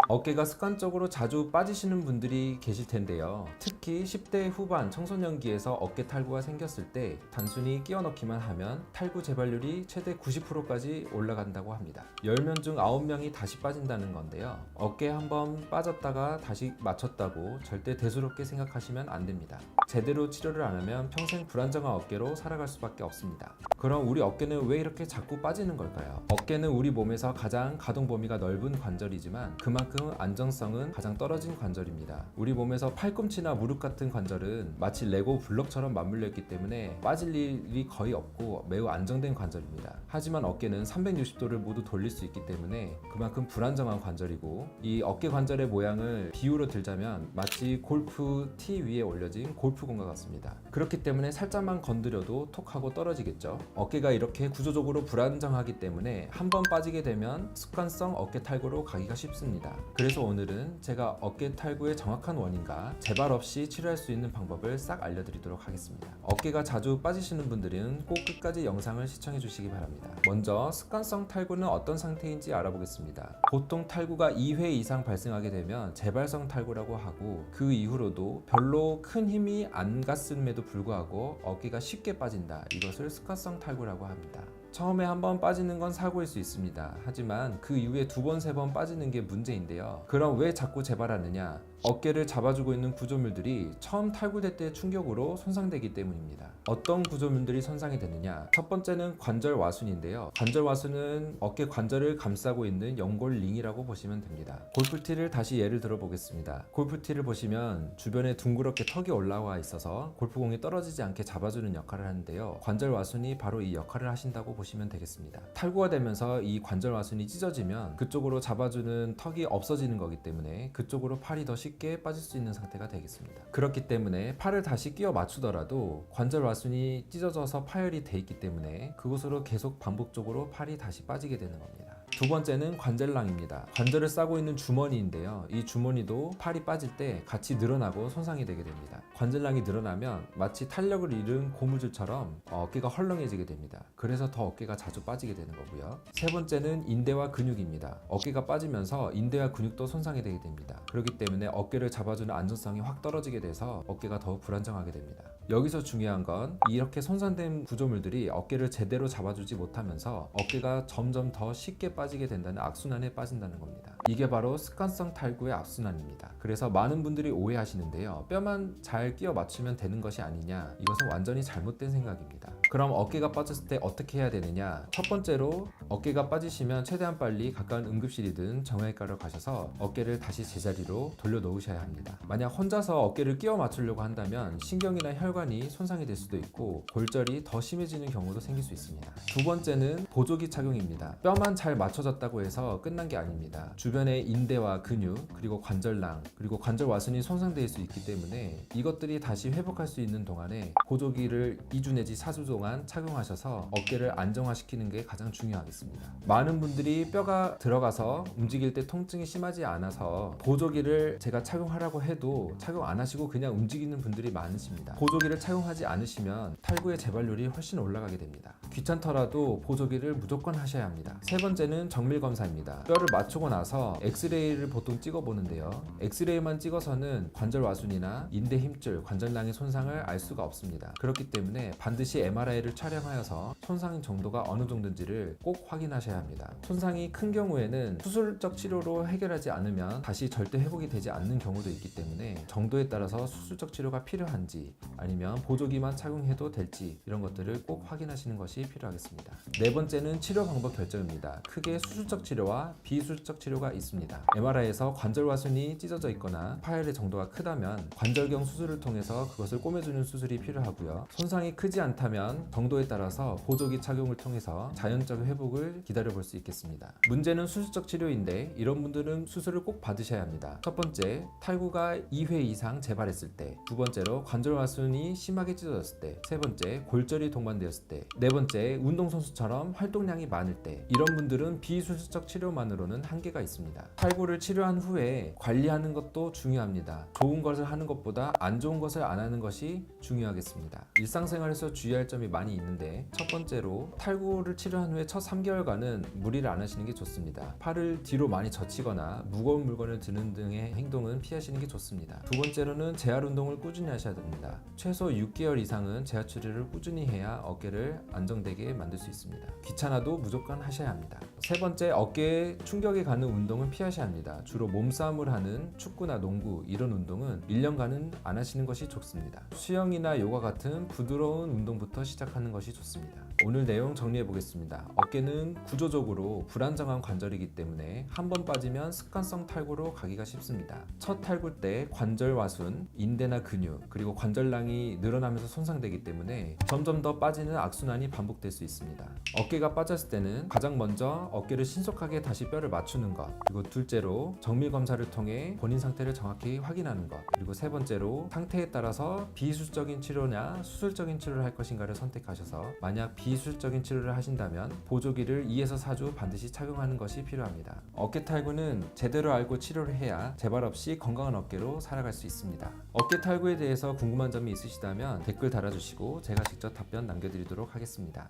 어깨가 습관적으로 자주 빠지시는 분들이 계실 텐데요. 특히 10대 후반 청소년기에서 어깨 탈구가 생겼을 때 단순히 끼워 넣기만 하면 탈구 재발률이 최대 90%까지 올라간다고 합니다. 10명 중 9명이 다시 빠진다는 건데요. 어깨 한번 빠졌다가 다시 맞췄다고 절대 대수롭게 생각하시면 안 됩니다. 제대로 치료를 안 하면 평생 불안정한 어깨로 살아갈 수밖에 없습니다. 그럼 우리 어깨는 왜 이렇게 자꾸 빠지는 걸까요? 어깨는 우리 몸에서 가장 가동 범위가 넓은 관절이지만 그만큼 안정성은 가장 떨어진 관절입니다. 우리 몸에서 팔꿈치나 무릎 같은 관절은 마치 레고 블럭처럼 맞물려 있기 때문에 빠질 일이 거의 없고 매우 안정된 관절입니다. 하지만 어깨는 360도를 모두 돌릴 수 있기 때문에 그만큼 불안정한 관절이고, 이 어깨 관절의 모양을 비유로 들자면 마치 골프 티 위에 올려진 골프공과 같습니다. 그렇기 때문에 살짝만 건드려도 톡 하고 떨어지겠죠. 어깨가 이렇게 구조적으로 불안정하기 때문에 한번 빠지게 되면 습관성 어깨 탈구로 가기가 쉽습니다. 그래서 오늘은 제가 어깨 탈구의 정확한 원인과 재발 없이 치료할 수 있는 방법을 싹 알려드리도록 하겠습니다. 어깨가 자주 빠지시는 분들은 꼭 끝까지 영상을 시청해 주시기 바랍니다. 먼저 습관성 탈구는 어떤 상태인지 알아보겠습니다. 보통 탈구가 2회 이상 발생하게 되면 재발성 탈구라고 하고, 그 이후로도 별로 큰 힘이 안 갔음에도 불구하고 어깨가 쉽게 빠진다, 이것을 습관성 탈구라고 합니다. 처음에 한번 빠지는 건 사고일 수 있습니다. 하지만 그 이후에 두 번, 세 번 빠지는 게 문제인데요. 그럼 왜 자꾸 재발하느냐? 어깨를 잡아주고 있는 구조물들이 처음 탈구될 때의 충격으로 손상되기 때문입니다. 어떤 구조물들이 손상이 되느냐? 첫 번째는 관절 와순인데요. 관절 와순은 어깨 관절을 감싸고 있는 연골 링이라고 보시면 됩니다. 골프티를 다시 예를 들어 보겠습니다. 골프티를 보시면 주변에 둥그렇게 턱이 올라와 있어서 골프공이 떨어지지 않게 잡아주는 역할을 하는데요. 관절 와순이 바로 이 역할을 하신다고 보시면 되겠습니다. 탈구가 되면서 이 관절 와순이 찢어지면 그쪽으로 잡아주는 턱이 없어지는 거기 때문에 그쪽으로 팔이 더 쉽게 빠질 수 있는 상태가 되겠습니다. 그렇기 때문에 팔을 다시 끼워 맞추더라도 관절 와순이 찢어져서 파열이 돼 있기 때문에 그곳으로 계속 반복적으로 팔이 다시 빠지게 되는 겁니다. 두 번째는 관절낭입니다. 관절을 싸고 있는 주머니인데요. 이 주머니도 팔이 빠질 때 같이 늘어나고 손상이 되게 됩니다. 관절낭이 늘어나면 마치 탄력을 잃은 고무줄처럼 어깨가 헐렁해지게 됩니다. 그래서 더 어깨가 자주 빠지게 되는 거고요. 세 번째는 인대와 근육입니다. 어깨가 빠지면서 인대와 근육도 손상이 되게 됩니다. 그렇기 때문에 어깨를 잡아주는 안정성이 확 떨어지게 돼서 어깨가 더욱 불안정하게 됩니다. 여기서 중요한 건 이렇게 손상된 구조물들이 어깨를 제대로 잡아주지 못하면서 어깨가 점점 더 쉽게 빠지게 된다는 악순환에 빠진다는 겁니다. 이게 바로 습관성 탈구의 악순환입니다. 그래서 많은 분들이 오해하시는데요. 뼈만 잘 끼워 맞추면 되는 것이 아니냐, 이것은 완전히 잘못된 생각입니다. 그럼 어깨가 빠졌을 때 어떻게 해야 되느냐? 첫 번째로 어깨가 빠지시면 최대한 빨리 가까운 응급실이든 정형외과로 가셔서 어깨를 다시 제자리로 돌려 놓으셔야 합니다. 만약 혼자서 어깨를 끼워 맞추려고 한다면 신경이나 혈관이 손상이 될 수도 있고 골절이 더 심해지는 경우도 생길 수 있습니다. 두 번째는 보조기 착용입니다. 뼈만 잘 맞춰졌다고 해서 끝난 게 아닙니다. 주변의 인대와 근육, 그리고 관절낭, 그리고 관절 와순이 손상될 수 있기 때문에 이것들이 다시 회복할 수 있는 동안에 보조기를 2주 내지 4주 동안 착용하셔서 어깨를 안정화시키는 게 가장 중요하겠습니다. 많은 분들이 뼈가 들어가서 움직일 때 통증이 심하지 않아서 보조기를 제가 착용하라고 해도 착용 안 하시고 그냥 움직이는 분들이 많으십니다. 보조기를 착용하지 않으시면 탈구의 재발률이 훨씬 올라가게 됩니다. 귀찮더라도 보조기를 무조건 하셔야 합니다. 세 번째는 정밀 검사입니다. 뼈를 맞추고 나서 엑스레이를 보통 찍어 보는데요. 엑스레이만 찍어서는 관절 와순이나 인대 힘줄, 관절낭의 손상을 알 수가 없습니다. 그렇기 때문에 반드시 MRI를 촬영하여서 손상 정도가 어느 정도인지를 꼭 확인하셔야 합니다. 손상이 큰 경우에는 수술적 치료로 해결하지 않으면 다시 절대 회복이 되지 않는 경우도 있기 때문에 정도에 따라서 수술적 치료가 필요한지 아니면 보조기만 착용해도 될지 이런 것들을 꼭 확인하시는 것이 필요하겠습니다. 네 번째는 치료 방법 결정입니다. 크게 수술적 치료와 비수술적 치료가 있습니다. MRI에서 관절 와순이 찢어져 있거나 파열의 정도가 크다면 관절경 수술을 통해서 그것을 꼬매주는 수술이 필요하고요. 손상이 크지 않다면 정도에 따라서 보조기 착용을 통해서 자연적 회복을 기다려볼 수 있겠습니다. 문제는 수술적 치료인데 이런 분들은 수술을 꼭 받으셔야 합니다. 첫 번째, 탈구가 2회 이상 재발했을 때, 두 번째로 관절 와순이 심하게 찢어졌을 때, 세 번째, 골절이 동반되었을 때, 네 번째, 운동선수처럼 활동량이 많을 때, 이런 분들은 비수술적 치료만으로는 한계가 있습니다. 있습니다. 탈구를 치료한 후에 관리하는 것도 중요합니다. 좋은 것을 하는 것보다 안 좋은 것을 안 하는 것이 중요하겠습니다. 일상생활에서 주의할 점이 많이 있는데, 첫 번째로 탈구를 치료한 후에 첫 3개월간은 무리를 안 하시는 게 좋습니다. 팔을 뒤로 많이 젖히거나 무거운 물건을 드는 등의 행동은 피하시는 게 좋습니다. 두 번째로는 재활 운동을 꾸준히 하셔야 됩니다. 최소 6개월 이상은 재활 치료를 꾸준히 해야 어깨를 안정되게 만들 수 있습니다. 귀찮아도 무조건 하셔야 합니다. 세 번째, 어깨에 충격이 가는 운동은 피하셔야 합니다. 주로 몸싸움을 하는 축구나 농구 이런 운동은 1년간은 안 하시는 것이 좋습니다. 수영이나 요가 같은 부드러운 운동부터 시작하는 것이 좋습니다. 오늘 내용 정리해 보겠습니다. 어깨는 구조적으로 불안정한 관절이기 때문에 한 번 빠지면 습관성 탈구로 가기가 쉽습니다. 첫 탈구 때 관절 와순, 인대나 근육, 그리고 관절량이 늘어나면서 손상되기 때문에 점점 더 빠지는 악순환이 반복될 수 있습니다. 어깨가 빠졌을 때는 가장 먼저 어깨를 신속하게 다시 뼈를 맞추는 것, 그리고 둘째로 정밀 검사를 통해 본인 상태를 정확히 확인하는 것, 그리고 세 번째로 상태에 따라서 비수술적인 치료냐 수술적인 치료를 할 것인가를 선택하셔서, 만약 비수술적인 치료를 하신다면 보조기를 2에서 4주 반드시 착용하는 것이 필요합니다. 어깨 탈구는 제대로 알고 치료를 해야 재발 없이 건강한 어깨로 살아갈 수 있습니다. 어깨 탈구에 대해서 궁금한 점이 있으시다면 댓글 달아주시고 제가 직접 답변 남겨드리도록 하겠습니다.